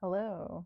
Hello.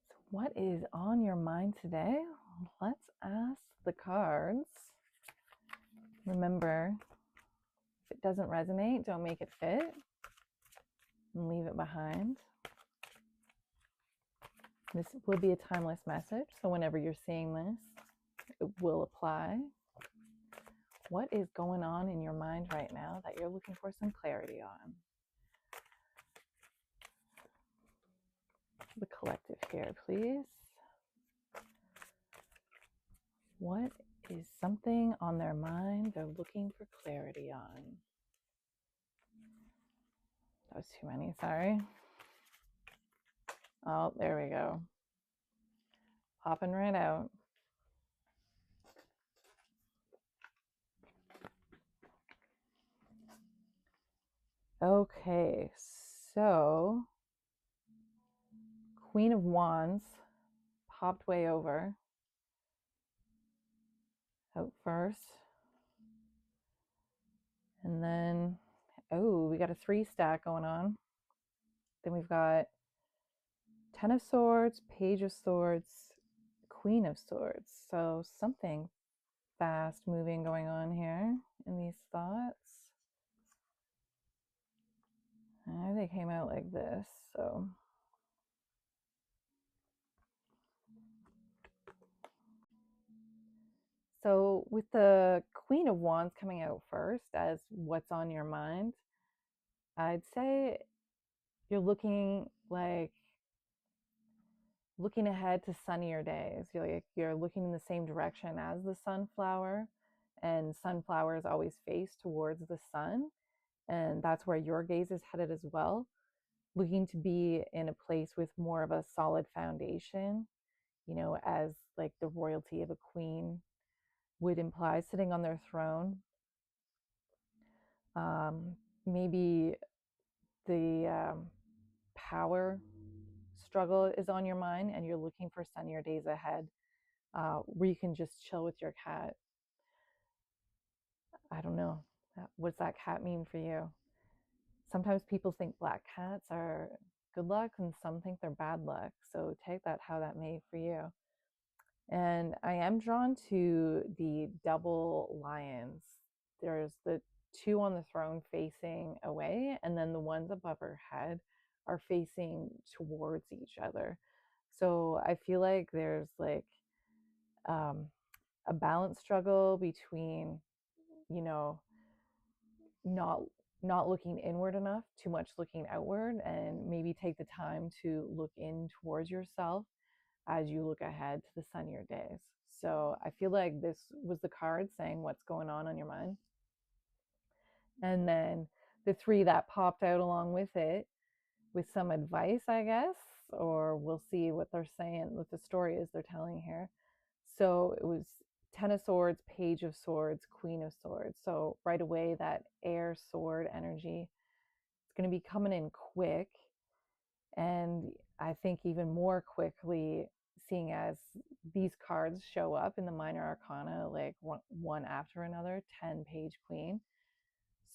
So what is on your mind today? Let's ask the cards. Remember, if it doesn't resonate, don't make it fit and leave it behind. This will be a timeless message, so whenever you're seeing this, it will apply. What is going on in your mind right now that you're looking for some clarity on? The collective here, please. What is something on their mind they're looking for clarity on? That was too many, sorry. Oh, there we go. Popping right out. Okay, so Queen of Wands popped way over out first. And then, oh, we got a 3 stack going on. Then we've got Ten of Swords, Page of Swords, Queen of Swords. So something fast moving going on here in these thoughts. They came out like this, so with the Queen of Wands coming out first as what's on your mind, I'd say you're looking ahead to sunnier days. You're looking in the same direction as the sunflower, and sunflowers always face towards the sun, and that's where your gaze is headed as well. Looking to be in a place with more of a solid foundation, as like the royalty of a queen would imply, sitting on their throne. Maybe the power struggle is on your mind and you're looking for sunnier days ahead, where you can just chill with your cat. I don't know. What's that cat mean for you? Sometimes people think black cats are good luck and some think they're bad luck. So take that how that may for you. And I am drawn to the double lions. There's the 2 on the throne facing away, and then the ones above her head are facing towards each other. So I feel like there's like a balance struggle between, not looking inward enough, too much looking outward, and maybe take the time to look in towards yourself as you look ahead to the sunnier days. So I feel like this was the card saying what's going on your mind. And then the 3 that popped out along with it, with some advice, I guess, or we'll see what they're saying, what the story is they're telling here. So it was Ten of Swords, Page of Swords, Queen of Swords. So right away, that air sword energy, it's going to be coming in quick. And I think even more quickly, seeing as these cards show up in the minor arcana, like one after another, 10-page queen.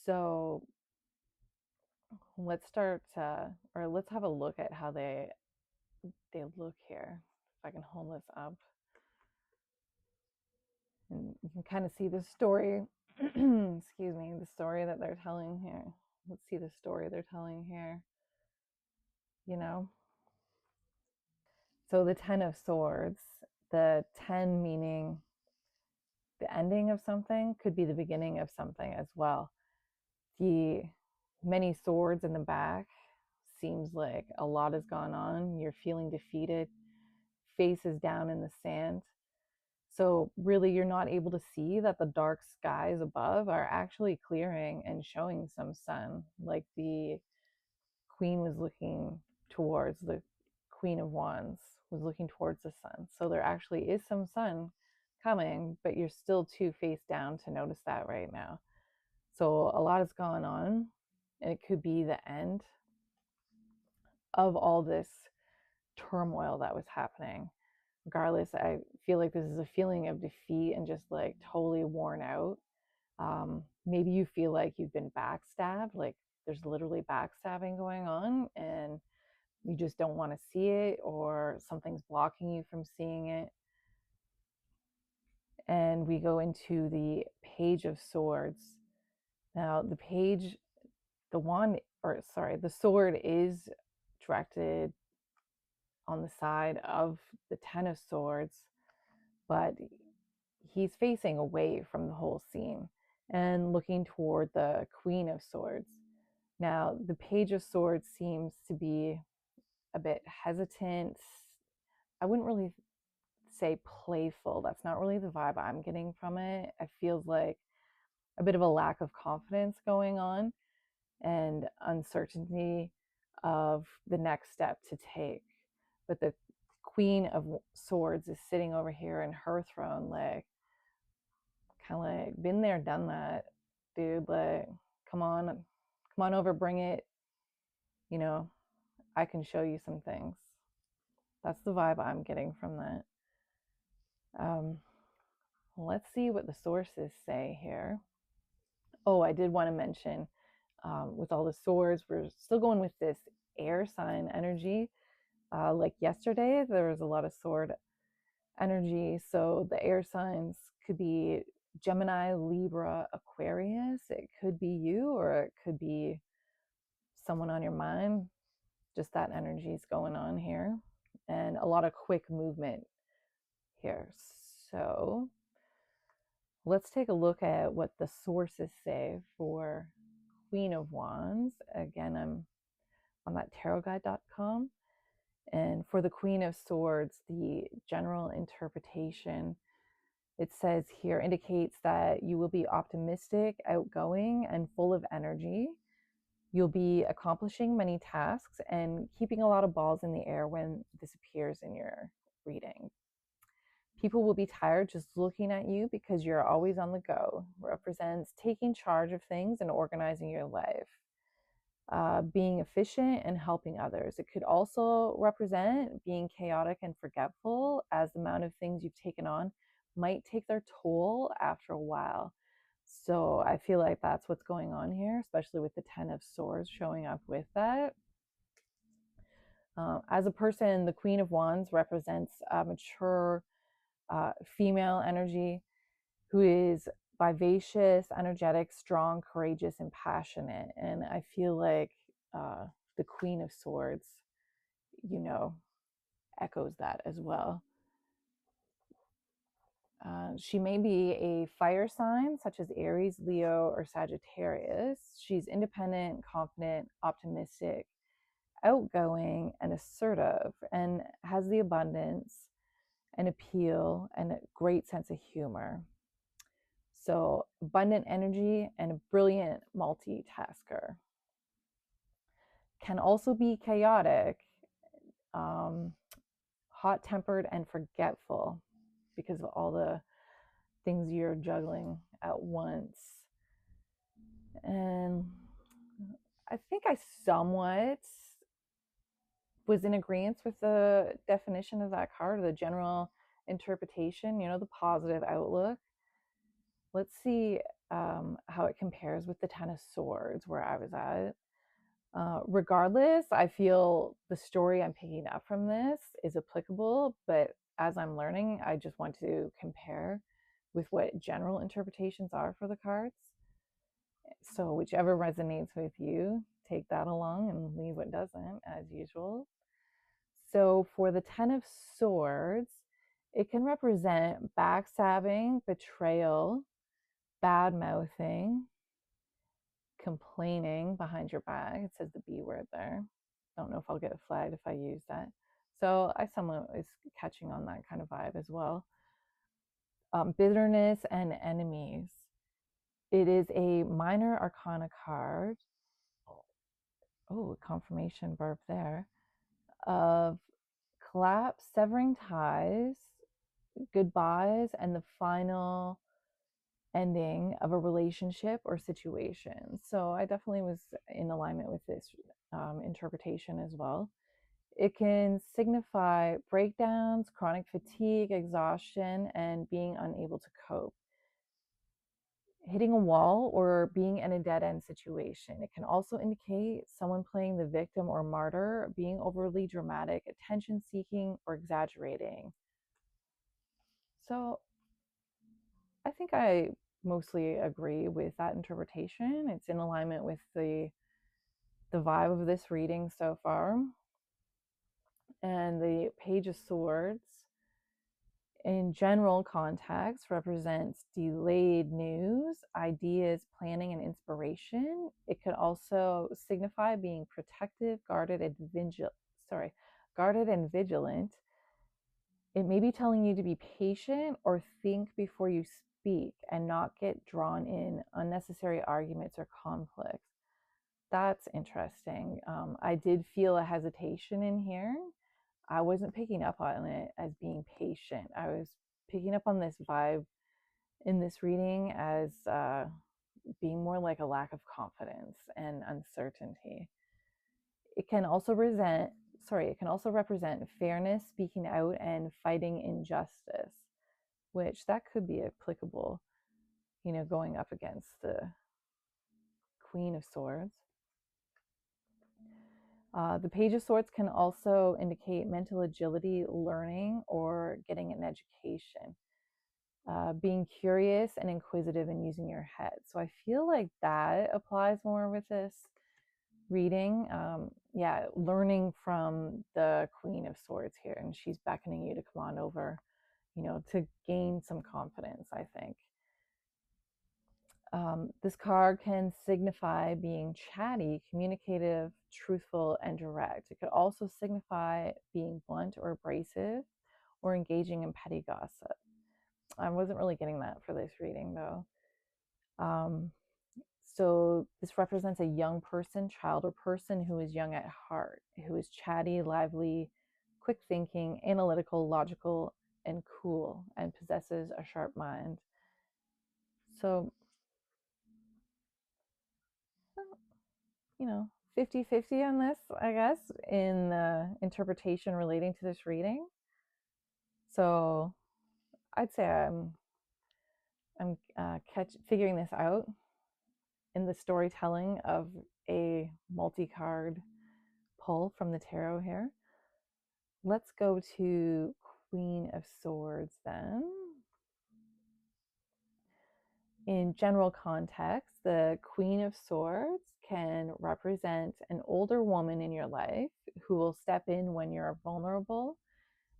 So let's start, or let's have a look at how they look here. If I can hold this up. And you can kind of see the story, excuse me, the story that they're telling here. Let's see the story they're telling here, So the 10 of Swords, the 10 meaning the ending of something, could be the beginning of something as well. The many swords in the back seems like a lot has gone on. You're feeling defeated, faces down in the sand. So really, you're not able to see that the dark skies above are actually clearing and showing some sun. Like the queen was looking towards, the Queen of Wands was looking towards the sun. So there actually is some sun coming, but you're still too face down to notice that right now. So a lot has gone on, and it could be the end of all this turmoil that was happening. Regardless, I feel like this is a feeling of defeat and just like totally worn out. Maybe you feel like you've been backstabbed, like there's literally backstabbing going on and you just don't want to see it, or something's blocking you from seeing it. And we go into the Page of Swords. Now, the sword is directed on the side of the Ten of Swords, but he's facing away from the whole scene and looking toward the Queen of Swords. Now, the Page of Swords seems to be a bit hesitant. I wouldn't really say playful. That's not really the vibe I'm getting from it. It feels like a bit of a lack of confidence going on and uncertainty of the next step to take. But the Queen of Swords is sitting over here in her throne, like, kind of like, been there, done that, dude. Like, come on over, bring it. You know, I can show you some things. That's the vibe I'm getting from that. Let's see what the sources say here. Oh, I did want to mention, with all the swords, we're still going with this air sign energy. Like yesterday, there was a lot of sword energy. So the air signs could be Gemini, Libra, Aquarius. It could be you, or it could be someone on your mind. Just that energy is going on here, and a lot of quick movement here. So let's take a look at what the sources say for Queen of Wands. Again, I'm on that tarotguide.com. And for the Queen of Swords, the general interpretation, it says here, indicates that you will be optimistic, outgoing, and full of energy. You'll be accomplishing many tasks and keeping a lot of balls in the air when this appears in your reading. People will be tired just looking at you because you're always on the go. Represents taking charge of things and organizing your life. Being efficient and helping others. It could also represent being chaotic and forgetful, as the amount of things you've taken on might take their toll after a while. So I feel like that's what's going on here, especially with the Ten of Swords showing up with that. As a person, the Queen of Wands represents a mature female energy who is vivacious, energetic, strong, courageous, and passionate. And I feel like the Queen of Swords, echoes that as well. She may be a fire sign, such as Aries, Leo, or Sagittarius. She's independent, confident, optimistic, outgoing, and assertive, and has the abundance and appeal and a great sense of humor. So, abundant energy and a brilliant multitasker. Can also be chaotic, hot-tempered, and forgetful because of all the things you're juggling at once. And I think I somewhat was in agreement with the definition of that card, the general interpretation, the positive outlook. Let's see how it compares with the Ten of Swords, where I was at. Regardless, I feel the story I'm picking up from this is applicable, but as I'm learning, I just want to compare with what general interpretations are for the cards. So whichever resonates with you, take that along and leave what doesn't, as usual. So for the Ten of Swords, it can represent backstabbing, betrayal, bad mouthing, complaining behind your back. It says the B word there. I don't know if I'll get flagged if I use that. So I somewhat is catching on that kind of vibe as well. Bitterness and enemies. It is a minor arcana card. Oh, confirmation verb there. Of collapse, severing ties, goodbyes, and the final ending of a relationship or situation. So I definitely was in alignment with this interpretation as well. It can signify breakdowns, chronic fatigue, exhaustion, and being unable to cope. hitting a wall or being in a dead end situation. It can also indicate someone playing the victim or martyr, being overly dramatic, attention seeking, or exaggerating. So I think I mostly agree with that interpretation. It's in alignment with the vibe of this reading so far. And the Page of Swords, in general context, represents delayed news, ideas, planning, and inspiration. It could also signify being protective, guarded, and vigilant. It may be telling you to be patient or think before you speak and not get drawn in unnecessary arguments or conflicts. That's interesting. I did feel a hesitation in here. I wasn't picking up on it as being patient. I was picking up on this vibe in this reading as being more like a lack of confidence and uncertainty. It can also represent fairness, speaking out, and fighting injustice, which that could be applicable, going up against the Queen of Swords. The Page of Swords can also indicate mental agility, learning, or getting an education, being curious and inquisitive and using your head. So I feel like that applies more with this reading. Learning from the Queen of Swords here, and she's beckoning you to come on over, to gain some confidence, I think. This card can signify being chatty, communicative, truthful, and direct. It could also signify being blunt or abrasive or engaging in petty gossip. I wasn't really getting that for this reading, though. So this represents a young person, child, or person who is young at heart, who is chatty, lively, quick thinking, analytical, logical, and cool, and possesses a sharp mind. So 50-50 on this, I guess, in the interpretation relating to this reading. So I'd say I'm figuring this out in the storytelling of a multi-card pull from the tarot here. Let's go to Queen of Swords then. In general context, the Queen of Swords can represent an older woman in your life who will step in when you're vulnerable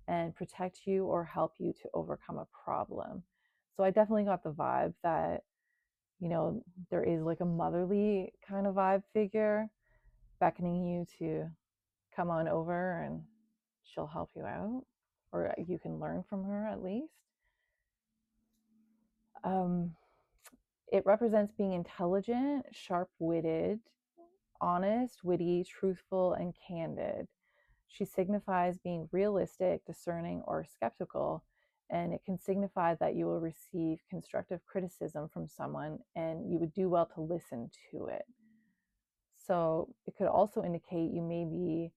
and protect you or help you to overcome a problem. So I definitely got the vibe that, there is like a motherly kind of vibe figure beckoning you to come on over and she'll help you out, or you can learn from her at least. It represents being intelligent, sharp-witted, honest, witty, truthful, and candid. She signifies being realistic, discerning, or skeptical, and it can signify that you will receive constructive criticism from someone and you would do well to listen to it. So it could also indicate you may be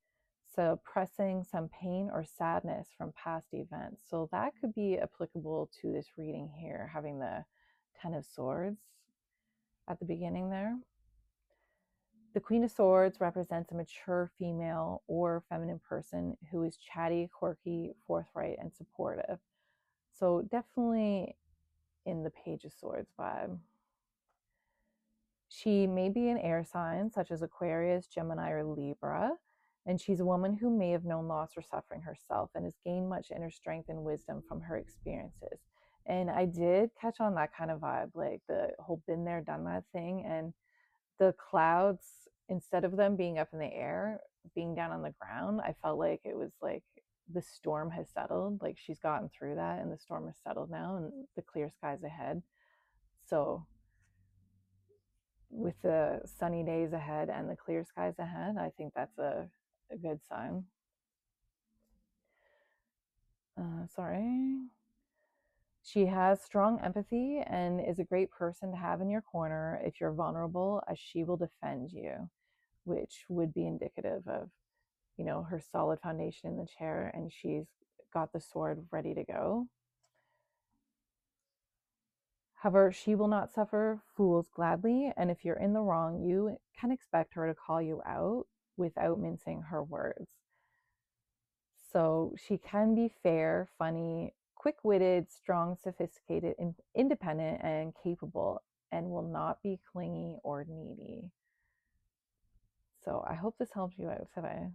suppressing some pain or sadness from past events. So that could be applicable to this reading here, having the Ten of Swords at the beginning there. The Queen of Swords represents a mature female or feminine person who is chatty, quirky, forthright, and supportive. So definitely in the Page of Swords vibe. She may be an air sign such as Aquarius, Gemini, or Libra, and she's a woman who may have known loss or suffering herself and has gained much inner strength and wisdom from her experiences. And I did catch on that kind of vibe, like the whole been there, done that thing. And the clouds, instead of them being up in the air, being down on the ground, I felt like it was like the storm has settled. Like she's gotten through that and the storm has settled now and the clear skies ahead. So with the sunny days ahead and the clear skies ahead, I think that's a good sign. She has strong empathy and is a great person to have in your corner if you're vulnerable, as she will defend you, which would be indicative of, her solid foundation in the chair, and she's got the sword ready to go. However, she will not suffer fools gladly, and if you're in the wrong, you can expect her to call you out without mincing her words. So she can be fair, funny, quick witted, strong, sophisticated, independent, and capable, and will not be clingy or needy. So I hope this helps you out today.